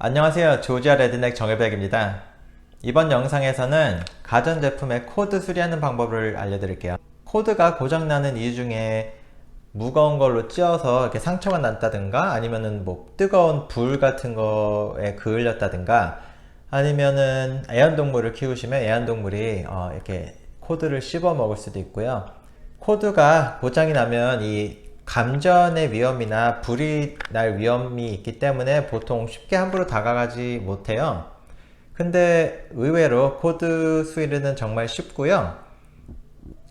안녕하세요. 조지아 레드넥 정혜백입니다. 이번 영상에서는 가전제품의 코드 수리하는 방법을 알려드릴게요. 코드가 고장나는 이유 중에 무거운 걸로 찧어서 이렇게 상처가 났다든가 아니면은 뭐 뜨거운 불 같은 거에 그을렸다든가 아니면은 애완동물을 키우시면 애완동물이 이렇게 코드를 씹어 먹을 수도 있고요. 코드가 고장이 나면 이 감전의 위험이나 불이 날 위험이 있기 때문에 보통 쉽게 함부로 다가가지 못해요. 근데 의외로 코드 수리는 정말 쉽고요.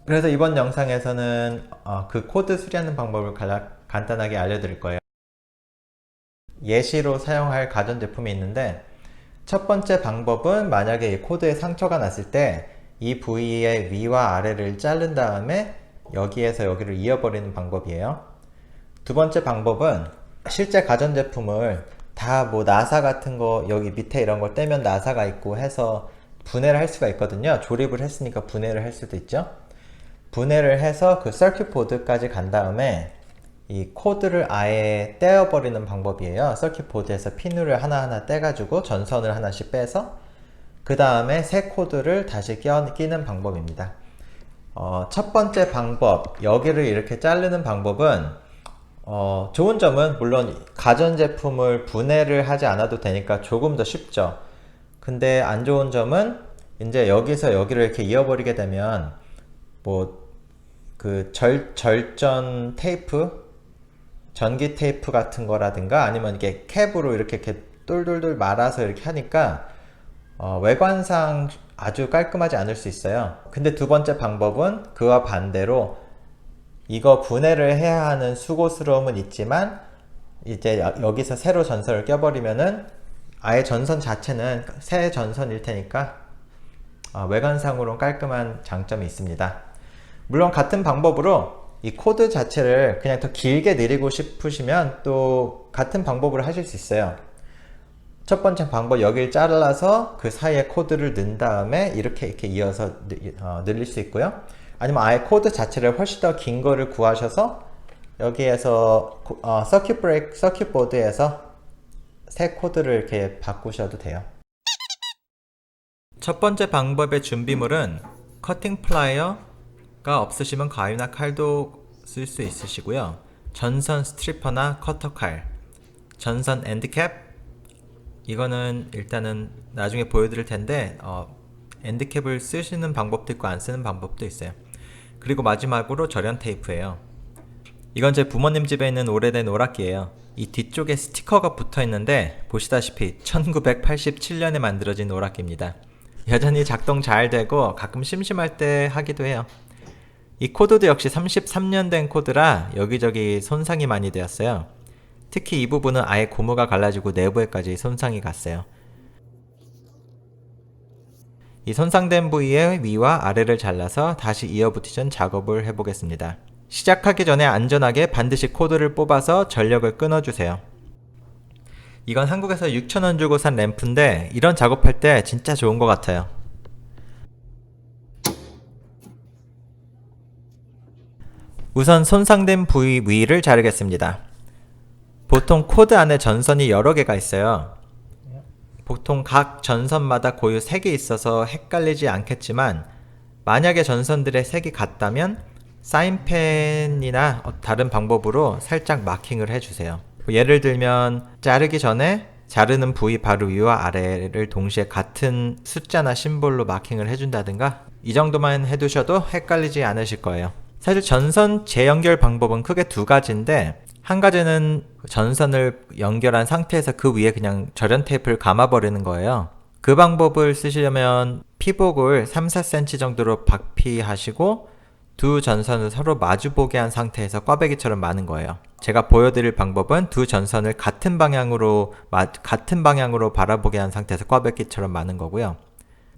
그래서 이번 영상에서는 그 코드 수리하는 방법을 간단하게 알려드릴 거예요. 예시로 사용할 가전제품이 있는데, 첫 번째 방법은 만약에 이 코드에 상처가 났을 때 이 부위의 위와 아래를 자른 다음에 여기에서 여기를 이어버리는 방법이에요. 두 번째 방법은 실제 가전제품을 다 뭐 나사 같은 거 여기 밑에 이런 걸 떼면 나사가 있고 해서 분해를 할 수가 있거든요. 조립을 했으니까 분해를 할 수도 있죠. 분해를 해서 그 서큐트 보드까지 간 다음에 이 코드를 아예 떼어버리는 방법이에요. 서큐트 보드에서 핀을 하나하나 떼가지고 전선을 하나씩 빼서 그 다음에 새 코드를 다시 끼는 방법입니다. 첫 번째 방법, 여기를 이렇게 자르는 방법은 좋은 점은 물론 가전제품을 분해를 하지 않아도 되니까 조금 더 쉽죠. 근데 안 좋은 점은 이제 여기서 여기를 이렇게 이어버리게 되면 뭐 그 절전 테이프, 전기 테이프 같은 거라든가 아니면 이게 캡으로 이렇게 똘똘똘 말아서 이렇게 하니까 외관상 아주 깔끔하지 않을 수 있어요. 근데 두 번째 방법은 그와 반대로 이거 분해를 해야 하는 수고스러움은 있지만 이제 여기서 새로 전선을 껴버리면은 아예 전선 자체는 새 전선일 테니까 외관상으로는 깔끔한 장점이 있습니다. 물론 같은 방법으로 이 코드 자체를 그냥 더 길게 내리고 싶으시면 또 같은 방법으로 하실 수 있어요. 첫 번째 방법, 여기를 잘라서 그 사이에 코드를 넣은 다음에 이렇게 이어서 늘릴 수 있고요. 아니면 아예 코드 자체를 훨씬 더 긴 거를 구하셔서 여기에서 서큐트 보드에서 새 코드를 이렇게 바꾸셔도 돼요. 첫 번째 방법의 준비물은 커팅 플라이어가 없으시면 가위나 칼도 쓸 수 있으시고요. 전선 스트리퍼나 커터 칼, 전선 엔드캡, 이거는 일단은 나중에 보여드릴 텐데 엔드캡을 쓰시는 방법도 있고 안 쓰는 방법도 있어요. 그리고 마지막으로 절연 테이프예요. 이건 제 부모님 집에 있는 오래된 오락기예요. 이 뒤쪽에 스티커가 붙어 있는데 보시다시피 1987년에 만들어진 오락기입니다. 여전히 작동 잘 되고 가끔 심심할 때 하기도 해요. 이 코드도 역시 33년 된 코드라 여기저기 손상이 많이 되었어요. 특히 이 부분은 아예 고무가 갈라지고 내부에까지 손상이 갔어요. 이 손상된 부위의 위와 아래를 잘라서 다시 이어붙이는 전 작업을 해보겠습니다. 시작하기 전에 안전하게 반드시 코드를 뽑아서 전력을 끊어주세요. 이건 한국에서 6,000원 주고 산 램프인데 이런 작업할 때 진짜 좋은 것 같아요. 우선 손상된 부위 위를 자르겠습니다. 보통 코드 안에 전선이 여러 개가 있어요. 보통 각 전선마다 고유 색이 있어서 헷갈리지 않겠지만 만약에 전선들의 색이 같다면 사인펜이나 다른 방법으로 살짝 마킹을 해주세요. 예를 들면 자르기 전에 자르는 부위 바로 위와 아래를 동시에 같은 숫자나 심볼로 마킹을 해준다든가 이 정도만 해두셔도 헷갈리지 않으실 거예요. 사실 전선 재연결 방법은 크게 두 가지인데 한 가지는 전선을 연결한 상태에서 그 위에 그냥 절연 테이프를 감아버리는 거예요. 그 방법을 쓰시려면 피복을 3-4cm 정도로 박피하시고 두 전선을 서로 마주보게 한 상태에서 꽈배기처럼 마는 거예요. 제가 보여드릴 방법은 두 전선을 같은 방향으로 바라보게 한 상태에서 꽈배기처럼 마는 거고요.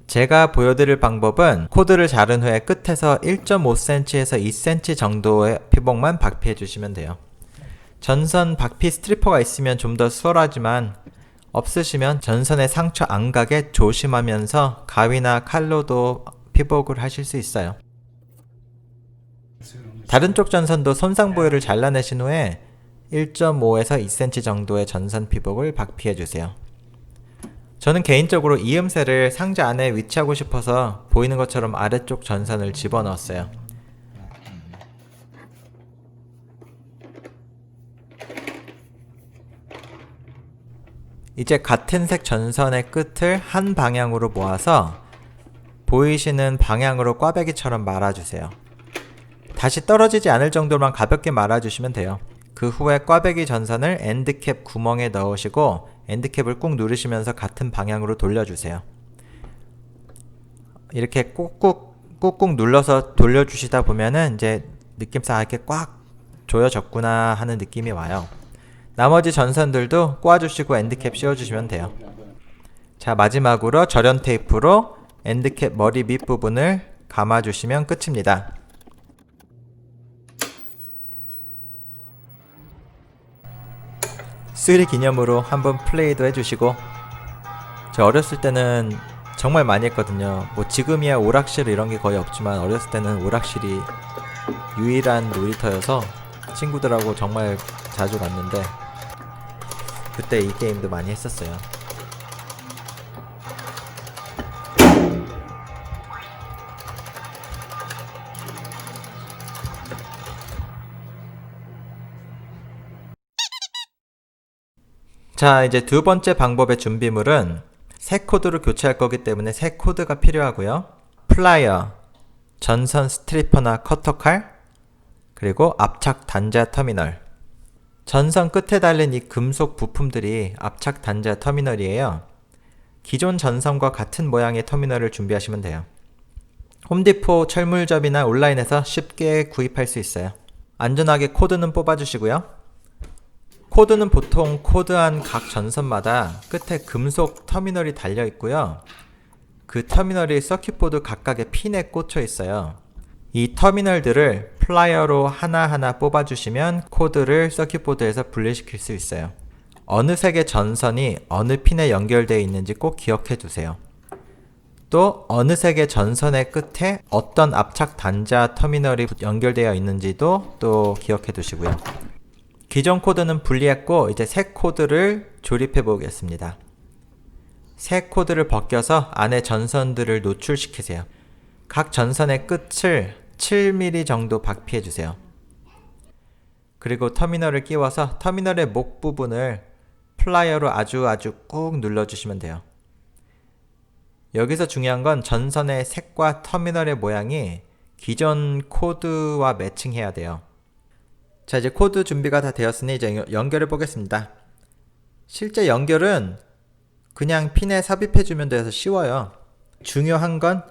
제가 보여드릴 방법은 코드를 자른 후에 끝에서 1.5cm에서 2cm 정도의 피복만 박피해 주시면 돼요. 전선 박피 스트리퍼가 있으면 좀 더 수월하지만 없으시면 전선에 상처 안 가게 조심하면서 가위나 칼로도 피복을 하실 수 있어요. 다른 쪽 전선도 손상 부위를 잘라내신 후에 1.5에서 2cm 정도의 전선 피복을 박피해 주세요. 저는 개인적으로 이음새를 상자 안에 위치하고 싶어서 보이는 것처럼 아래쪽 전선을 집어넣었어요. 이제 같은 색 전선의 끝을 한 방향으로 모아서 보이시는 방향으로 꽈배기처럼 말아주세요. 다시 떨어지지 않을 정도만 가볍게 말아주시면 돼요. 그 후에 꽈배기 전선을 엔드캡 구멍에 넣으시고 엔드캡을 꾹 누르시면서 같은 방향으로 돌려주세요. 이렇게 꾹꾹 눌러서 돌려주시다 보면은 이제 느낌상 이렇게 꽉 조여졌구나 하는 느낌이 와요. 나머지 전선들도 꽂아주시고 엔드캡 씌워주시면 돼요. 자, 마지막으로 절연 테이프로 엔드캡 머리 밑부분을 감아주시면 끝입니다. 수리 기념으로 한번 플레이도 해주시고, 저 어렸을 때는 정말 많이 했거든요. 뭐 지금이야 오락실 이런 게 거의 없지만 어렸을 때는 오락실이 유일한 놀이터여서 친구들하고 정말 자주 갔는데 그때 이 게임도 많이 했었어요. 자, 이제 두 번째 방법의 준비물은 새 코드로 교체할 거기 때문에 새 코드가 필요하고요. 플라이어, 전선 스트리퍼나 커터칼, 그리고 압착 단자 터미널. 전선 끝에 달린 이 금속 부품들이 압착 단자 터미널이에요. 기존 전선과 같은 모양의 터미널을 준비하시면 돼요. 홈디포 철물점이나 온라인에서 쉽게 구입할 수 있어요. 안전하게 코드는 뽑아주시고요. 코드는 보통 코드한 각 전선마다 끝에 금속 터미널이 달려 있고요. 그 터미널이 서킷보드 각각의 핀에 꽂혀 있어요. 이 터미널들을 플라이어로 하나하나 뽑아주시면 코드를 서킷보드에서 분리시킬 수 있어요. 어느 색의 전선이 어느 핀에 연결되어 있는지 꼭 기억해 두세요. 또 어느 색의 전선의 끝에 어떤 압착 단자 터미널이 연결되어 있는지도 또 기억해 두시고요. 기존 코드는 분리했고 이제 새 코드를 조립해 보겠습니다. 새 코드를 벗겨서 안에 전선들을 노출시키세요. 각 전선의 끝을 7mm 정도 박피해 주세요. 그리고 터미널을 끼워서 터미널의 목 부분을 플라이어로 아주 꾹 눌러주시면 돼요. 여기서 중요한 건 전선의 색과 터미널의 모양이 기존 코드와 매칭해야 돼요. 자, 이제 코드 준비가 다 되었으니 이제 연결해 보겠습니다. 실제 연결은 그냥 핀에 삽입해 주면 돼서 쉬워요. 중요한 건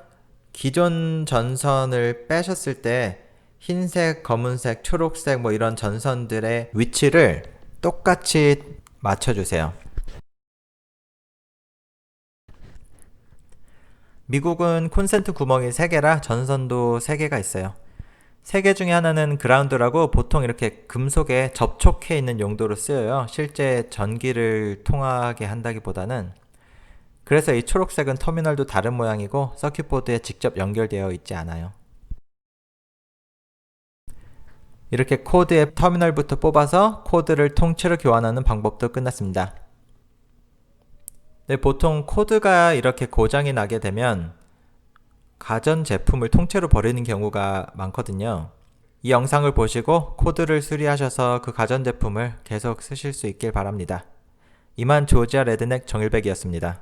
기존 전선을 빼셨을 때 흰색, 검은색, 초록색 뭐 이런 전선들의 위치를 똑같이 맞춰주세요. 미국은 콘센트 구멍이 3개라 전선도 3개가 있어요. 3개 중에 하나는 그라운드라고 보통 이렇게 금속에 접촉해 있는 용도로 쓰여요. 실제 전기를 통하게 한다기보다는. 그래서 이 초록색은 터미널도 다른 모양이고 서킷보드에 직접 연결되어 있지 않아요. 이렇게 코드의 터미널부터 뽑아서 코드를 통째로 교환하는 방법도 끝났습니다. 네, 보통 코드가 이렇게 고장이 나게 되면 가전제품을 통째로 버리는 경우가 많거든요. 이 영상을 보시고 코드를 수리하셔서 그 가전제품을 계속 쓰실 수 있길 바랍니다. 이만 조지아 레드넥 정일백이었습니다.